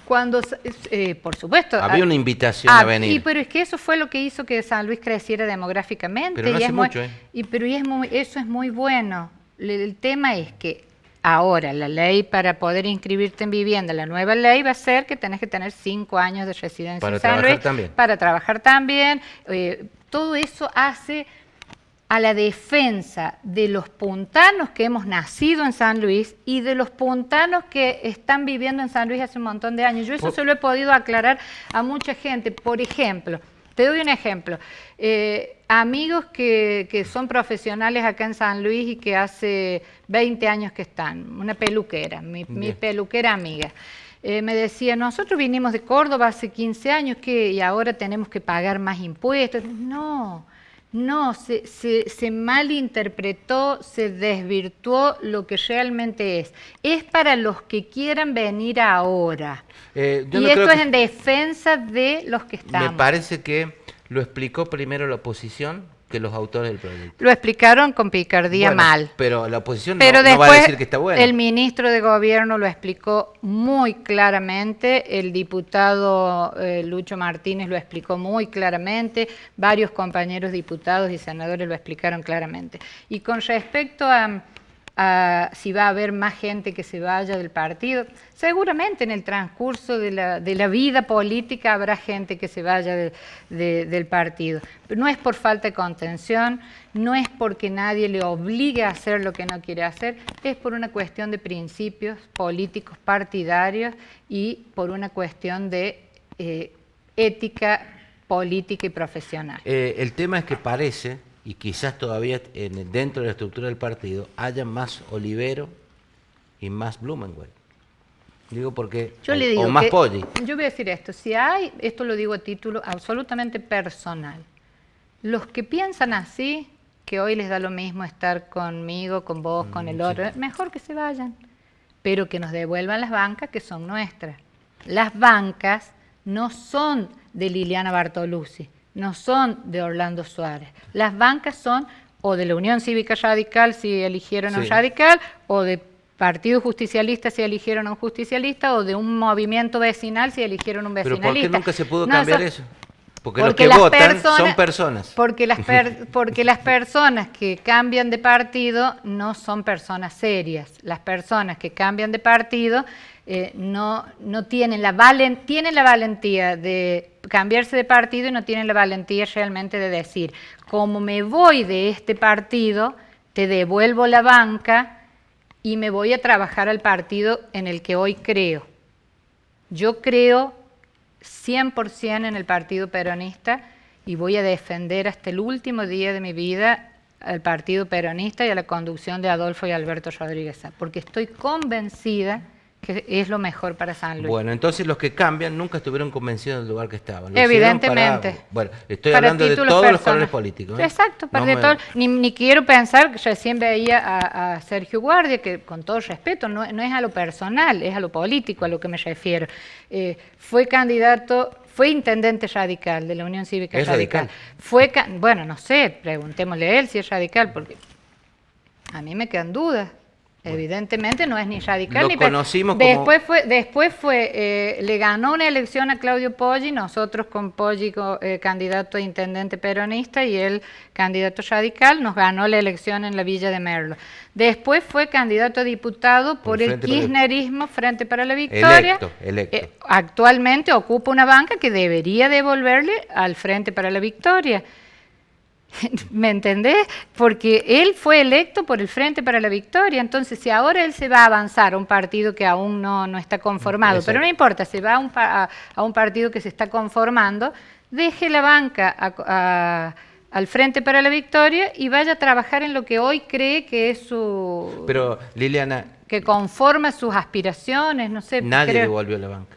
Speaker 2: Por supuesto.
Speaker 1: Había una invitación a venir.
Speaker 2: Sí, pero es que eso fue lo que hizo que San Luis creciera demográficamente.
Speaker 1: Pero no hace mucho,
Speaker 2: eso es muy bueno. El tema es que ahora la ley para poder inscribirte en vivienda, la nueva ley va a ser que tenés que tener 5 años de residencia en San Luis. Para trabajar también. Todo eso hace a la defensa de los puntanos que hemos nacido en San Luis y de los puntanos que están viviendo en San Luis hace un montón de años. Yo eso se lo he podido aclarar a mucha gente. Por ejemplo, te doy un ejemplo. Amigos que son profesionales acá en San Luis y que hace 20 años que están, una peluquera, mi peluquera amiga. Me decía, nosotros vinimos de Córdoba hace 15 años y ahora tenemos que pagar más impuestos. No, se malinterpretó, se desvirtuó lo que realmente es. Es para los que quieran venir ahora. Y esto es en defensa de los que estamos.
Speaker 1: Me parece que lo explicó primero la oposición que los autores del proyecto.
Speaker 2: Lo explicaron con picardía mal.
Speaker 1: Pero la oposición no va a decir que está bueno.
Speaker 2: El ministro de Gobierno lo explicó muy claramente, el diputado Lucho Martínez lo explicó muy claramente, varios compañeros diputados y senadores lo explicaron claramente. Y con respecto a si va a haber más gente que se vaya del partido, seguramente en el transcurso de la vida política habrá gente que se vaya del partido. Pero no es por falta de contención, no es porque nadie le obligue a hacer lo que no quiere hacer, es por una cuestión de principios políticos partidarios y por una cuestión de ética política y profesional.
Speaker 1: El tema es que parece, y quizás todavía dentro de la estructura del partido, haya más Olivero y más Blumenwald. Digo porque, o más Poggi.
Speaker 2: Yo voy a decir esto, si hay, esto lo digo a título absolutamente personal, los que piensan así, que hoy les da lo mismo estar conmigo, con vos, con el otro, mejor que se vayan, pero que nos devuelvan las bancas que son nuestras. Las bancas no son de Liliana Bartoluzzi, no son de Orlando Suárez. Las bancas son o de la Unión Cívica Radical si eligieron a un radical, o de Partido Justicialista si eligieron a un justicialista, o de un movimiento vecinal si eligieron a un vecinalista.
Speaker 1: ¿Pero por qué nunca se pudo cambiar eso? Porque los que votan son personas.
Speaker 2: Porque las personas que cambian de partido no son personas serias. Las personas que cambian de partido no tienen tienen la valentía de cambiarse de partido y no tienen la valentía realmente de decir, como me voy de este partido, te devuelvo la banca y me voy a trabajar al partido en el que hoy creo. Yo creo 100% en el Partido Peronista y voy a defender hasta el último día de mi vida al Partido Peronista y a la conducción de Adolfo y Alberto Rodríguez Sá, porque estoy convencida que es lo mejor para San Luis.
Speaker 1: Bueno, entonces los que cambian nunca estuvieron convencidos del lugar que estaban.
Speaker 2: Evidentemente.
Speaker 1: Bueno, estoy hablando de todos los colores políticos.
Speaker 2: Exacto, ni quiero pensar, recién veía a Sergio Guardia, que con todo respeto, no es a lo personal, es a lo político a lo que me refiero. Fue candidato, fue intendente radical de la Unión Cívica Radical. Bueno, no sé, preguntémosle a él si es radical, porque a mí me quedan dudas. Evidentemente no es ni radical ni
Speaker 1: conocimos
Speaker 2: después fue le ganó una elección a Claudio Poggi, nosotros con Poggi candidato a intendente peronista y él candidato radical, nos ganó la elección en la Villa de Merlo. Después fue candidato a diputado por el kirchnerismo, Frente para la Victoria.
Speaker 1: Electo.
Speaker 2: Actualmente ocupa una banca que debería devolverle al Frente para la Victoria. ¿Me entendés? Porque él fue electo por el Frente para la Victoria, entonces si ahora él se va a avanzar a un partido que aún no está conformado, pero no importa, se va a un partido que se está conformando, deje la banca al Frente para la Victoria y vaya a trabajar en lo que hoy cree que es su...
Speaker 1: Pero, Liliana...
Speaker 2: que conforma sus aspiraciones, no sé...
Speaker 1: Nadie devolvió la banca.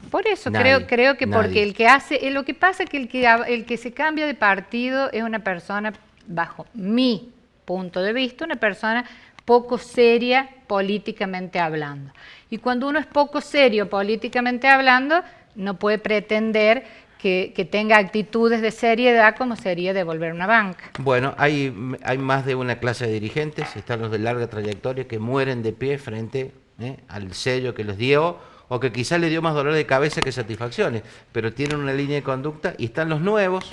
Speaker 2: Por eso creo que porque el que hace, lo que pasa es que el que se cambia de partido es una persona, bajo mi punto de vista, una persona poco seria políticamente hablando. Y cuando uno es poco serio políticamente hablando, no puede pretender que tenga actitudes de seriedad como sería devolver una banca.
Speaker 1: Bueno, hay más de una clase de dirigentes, están los de larga trayectoria que mueren de pie frente al sello que los dio, o que quizás le dio más dolor de cabeza que satisfacciones, pero tienen una línea de conducta, y están los nuevos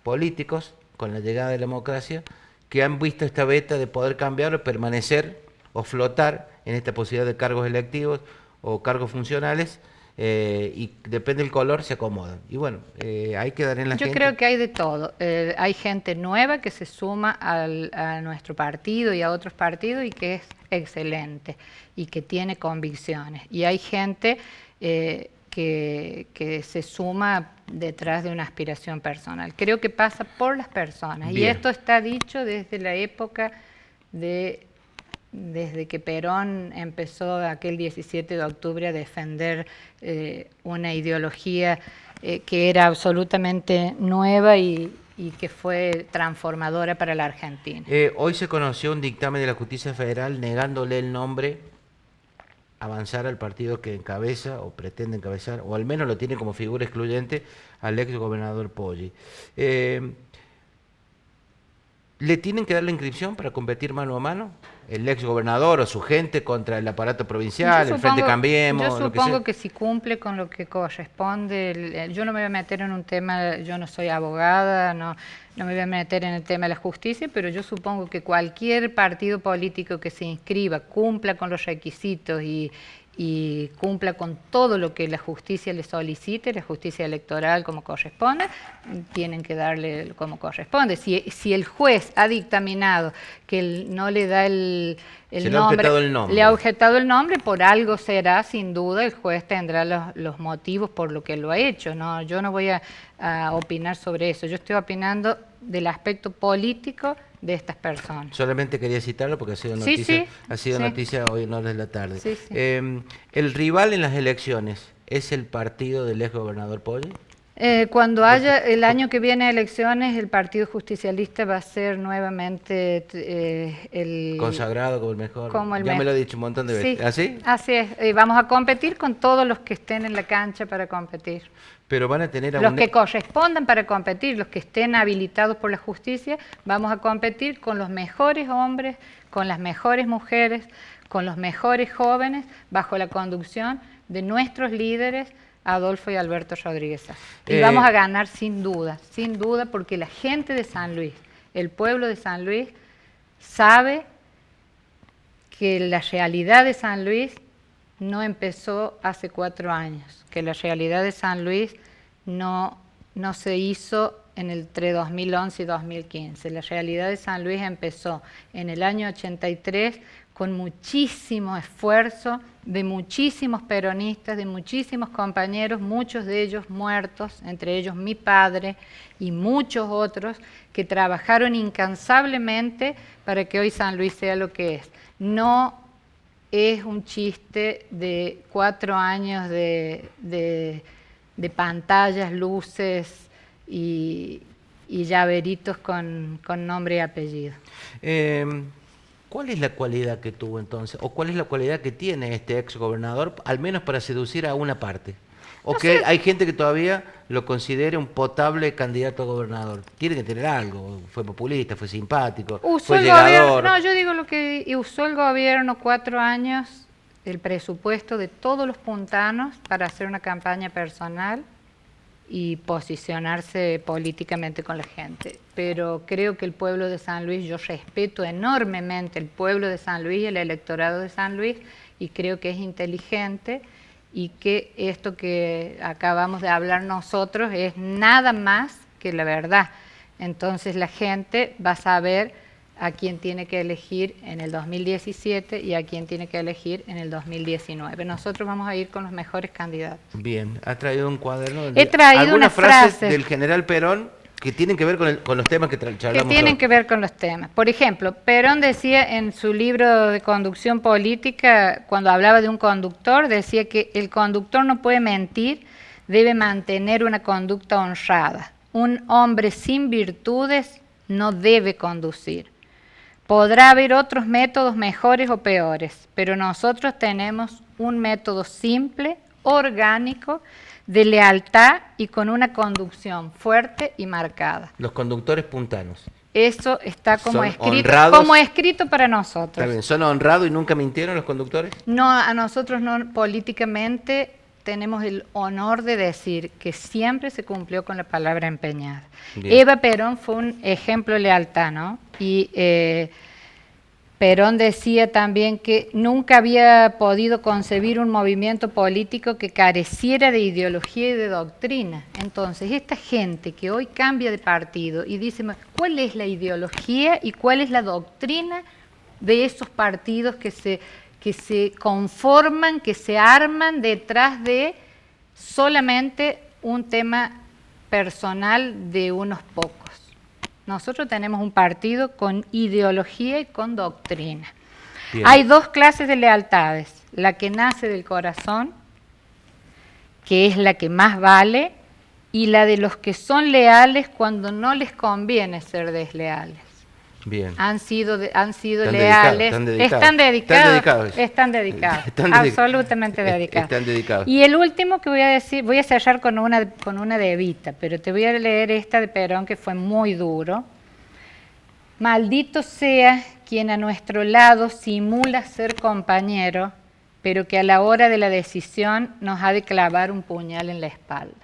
Speaker 1: políticos, con la llegada de la democracia, que han visto esta beta de poder cambiar o permanecer o flotar en esta posibilidad de cargos electivos o cargos funcionales, y depende del color se acomodan. Y bueno, hay que dar en la gente.
Speaker 2: Yo creo que hay de todo. Hay gente nueva que se suma a nuestro partido y a otros partidos y que es excelente y que tiene convicciones. Y hay gente que se suma detrás de una aspiración personal. Creo que pasa por las personas. Bien. Y esto está dicho desde la época desde que Perón empezó aquel 17 de octubre a defender una ideología que era absolutamente nueva y que fue transformadora para la Argentina.
Speaker 1: Hoy se conoció un dictamen de la Justicia Federal negándole el nombre avanzar al partido que encabeza o pretende encabezar, o al menos lo tiene como figura excluyente, al ex gobernador Poggi. ¿Le tienen que dar la inscripción para competir mano a mano? ¿El ex gobernador o su gente contra el aparato provincial, el Frente Cambiemos?
Speaker 2: Yo supongo que si cumple con lo que corresponde, yo no me voy a meter en un tema, yo no soy abogada, no me voy a meter en el tema de la justicia, pero yo supongo que cualquier partido político que se inscriba, cumpla con los requisitos y cumpla con todo lo que la justicia le solicite, la justicia electoral como corresponde, tienen que darle como corresponde. Si el juez ha dictaminado que no le da el nombre, le ha objetado el nombre, por algo será, sin duda, el juez tendrá los motivos por lo que lo ha hecho. No, yo no voy a opinar sobre eso, yo estoy opinando del aspecto político de estas personas.
Speaker 1: Solamente quería citarlo porque ha sido noticia, noticia hoy en horas de la tarde.
Speaker 2: Sí, sí.
Speaker 1: ¿El rival en las elecciones es el partido del ex gobernador Poggi?
Speaker 2: Cuando haya el año que viene elecciones, el Partido Justicialista va a ser nuevamente el...
Speaker 1: consagrado como el mejor. Ya me lo he dicho un montón de veces.
Speaker 2: Sí,
Speaker 1: ¿Así?
Speaker 2: Así es. Vamos a competir con todos los que estén en la cancha para competir.
Speaker 1: Pero van a tener
Speaker 2: los que correspondan para competir, los que estén habilitados por la justicia, vamos a competir con los mejores hombres, con las mejores mujeres, con los mejores jóvenes, bajo la conducción de nuestros líderes, Adolfo y Alberto Rodríguez. Y vamos a ganar sin duda, porque la gente de San Luis, el pueblo de San Luis, sabe que la realidad de San Luis no empezó hace 4 años, que la realidad de San Luis no se hizo entre 2011 y 2015. La realidad de San Luis empezó en el año 83 con muchísimo esfuerzo de muchísimos peronistas, de muchísimos compañeros, muchos de ellos muertos, entre ellos mi padre y muchos otros, que trabajaron incansablemente para que hoy San Luis sea lo que es. No es un chiste de 4 años de pantallas, luces y llaveritos con nombre y apellido.
Speaker 1: ¿Cuál es la cualidad que tuvo entonces? ¿O cuál es la cualidad que tiene este ex gobernador, al menos para seducir a una parte? ¿O
Speaker 2: No
Speaker 1: que
Speaker 2: sé.
Speaker 1: hay gente que todavía lo considere un potable candidato a gobernador? Tiene que tener algo. Fue populista, fue simpático,
Speaker 2: Usó
Speaker 1: fue
Speaker 2: el
Speaker 1: llegador.
Speaker 2: gobierno, no, yo digo lo que usó el gobierno 4 años, el presupuesto de todos los puntanos para hacer una campaña personal y posicionarse políticamente con la gente. Pero creo que el pueblo de San Luis, yo respeto enormemente el pueblo de San Luis y el electorado de San Luis, y creo que es inteligente y que esto que acabamos de hablar nosotros es nada más que la verdad. Entonces la gente va a saber a quién tiene que elegir en el 2017 y a quién tiene que elegir en el 2019. Nosotros vamos a ir con los mejores candidatos.
Speaker 1: Bien, ¿ha traído un cuaderno? Donde
Speaker 2: He traído
Speaker 1: algunas
Speaker 2: unas
Speaker 1: frases
Speaker 2: frases
Speaker 1: del general Perón que tienen que ver con los temas que charlamos
Speaker 2: que tienen
Speaker 1: hoy.
Speaker 2: que ver con los temas. Por ejemplo, Perón decía en su libro de conducción política, cuando hablaba de un conductor, decía que el conductor no puede mentir, debe mantener una conducta honrada. Un hombre sin virtudes no debe conducir. Podrá haber otros métodos mejores o peores, pero nosotros tenemos un método simple, orgánico, de lealtad y con una conducción fuerte y marcada.
Speaker 1: Los conductores puntanos.
Speaker 2: Eso está
Speaker 1: Son
Speaker 2: escrito,
Speaker 1: honrados.
Speaker 2: como escrito para nosotros.
Speaker 1: Está bien, ¿son honrados y nunca mintieron los conductores?
Speaker 2: No, a nosotros no, políticamente tenemos el honor de decir que siempre se cumplió con la palabra empeñada.
Speaker 1: Bien.
Speaker 2: Eva Perón fue un ejemplo de lealtad, ¿no? Y Perón decía también que nunca había podido concebir un movimiento político que careciera de ideología y de doctrina. Entonces, esta gente que hoy cambia de partido y dice, ¿cuál es la ideología y cuál es la doctrina de esos partidos que se conforman, que se arman detrás de solamente un tema personal de unos pocos? Nosotros tenemos un partido con ideología y con doctrina. Bien. Hay 2 clases de lealtades, la que nace del corazón, que es la que más vale, y la de los que son leales cuando no les conviene ser desleales.
Speaker 1: Bien.
Speaker 2: Han sido leales, están dedicados, absolutamente dedicados.
Speaker 1: Están dedicados.
Speaker 2: Y el último que voy a decir, voy a cerrar con una de Evita, pero te voy a leer esta de Perón que fue muy duro. Maldito sea quien a nuestro lado simula ser compañero, pero que a la hora de la decisión nos ha de clavar un puñal en la espalda.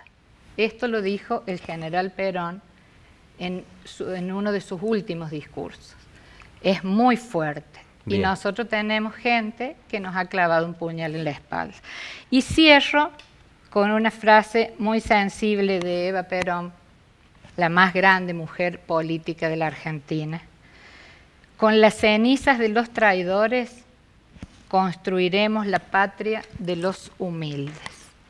Speaker 2: Esto lo dijo el general Perón en uno de sus últimos discursos. Es muy fuerte. Bien. Y nosotros tenemos gente que nos ha clavado un puñal en la espalda. Y cierro con una frase muy sensible de Eva Perón, la más grande mujer política de la Argentina. Con las cenizas de los traidores construiremos la patria de los humildes.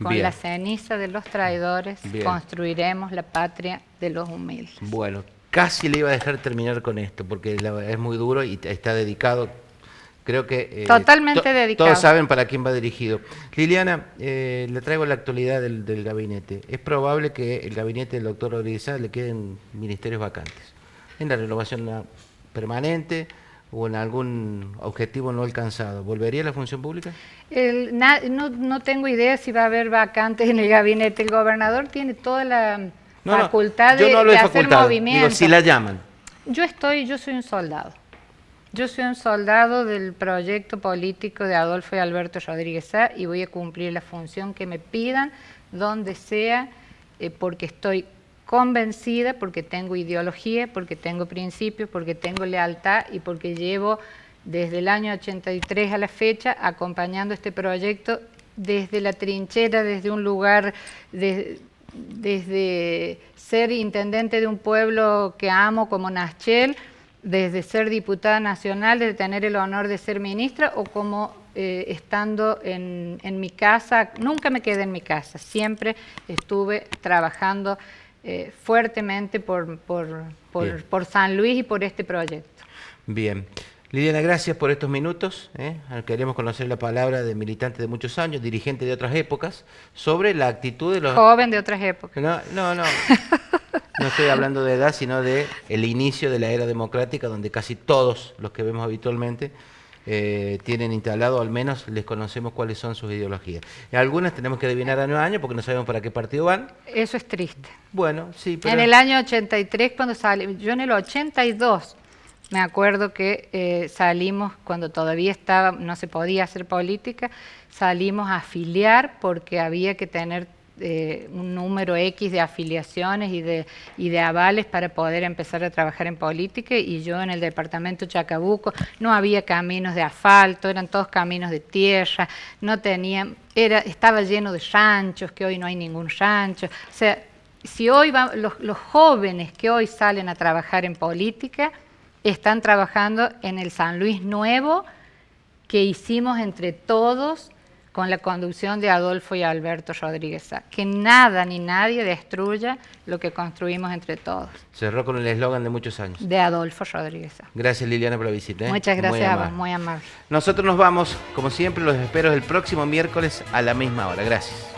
Speaker 2: Con Bien. La ceniza de los traidores Bien. Construiremos la patria de los humildes.
Speaker 1: Bueno, casi le iba a dejar terminar con esto, porque es muy duro y está dedicado, creo que...
Speaker 2: Totalmente dedicado.
Speaker 1: Todos saben para quién va dirigido. Liliana, le traigo la actualidad del gabinete. Es probable que el gabinete del doctor Rodríguez le queden ministerios vacantes. En la renovación permanente o en algún objetivo no alcanzado. ¿Volvería a la función pública?
Speaker 2: No tengo idea si va a haber vacantes en el gabinete. El gobernador tiene toda la facultad de hacer movimientos.
Speaker 1: Digo, si la llaman.
Speaker 2: Yo soy un soldado. Yo soy un soldado del proyecto político de Adolfo y Alberto Rodríguez Sá y voy a cumplir la función que me pidan, donde sea, porque estoy convencida, porque tengo ideología, porque tengo principios, porque tengo lealtad y porque llevo desde el año 83 a la fecha acompañando este proyecto desde la trinchera, desde un lugar, desde ser intendente de un pueblo que amo como Naschel, desde ser diputada nacional, desde tener el honor de ser ministra o como estando en mi casa. Nunca me quedé en mi casa, siempre estuve trabajando fuertemente por San Luis y por este proyecto.
Speaker 1: Bien. Liliana, gracias por estos minutos. Queremos conocer la palabra de militante de muchos años, dirigente de otras épocas, sobre la actitud de los...
Speaker 2: Joven de otras épocas.
Speaker 1: No. No estoy hablando de edad, sino de el inicio de la era democrática, donde casi todos los que vemos habitualmente tienen instalado, al menos les conocemos cuáles son sus ideologías. Algunas tenemos que adivinar año a año porque no sabemos para qué partido van.
Speaker 2: Eso es triste.
Speaker 1: Bueno, sí, pero...
Speaker 2: En el año 83, cuando salí, yo en el 82, me acuerdo que salimos, cuando todavía no se podía hacer política, salimos a afiliar porque había que tener un número X de afiliaciones y de avales para poder empezar a trabajar en política, y yo en el departamento Chacabuco no había caminos de asfalto, eran todos caminos de tierra, estaba lleno de ranchos, que hoy no hay ningún rancho. O sea, si hoy los jóvenes que hoy salen a trabajar en política están trabajando en el San Luis nuevo que hicimos entre todos con la conducción de Adolfo y Alberto Rodríguez Sá. Que nada ni nadie destruya lo que construimos entre todos.
Speaker 1: Cerró con el eslogan de muchos años.
Speaker 2: De Adolfo Rodríguez Sá.
Speaker 1: Gracias, Liliana, por la visita.
Speaker 2: Muchas gracias a vos, muy amable.
Speaker 1: Nosotros nos vamos, como siempre, los espero el próximo miércoles a la misma hora. Gracias.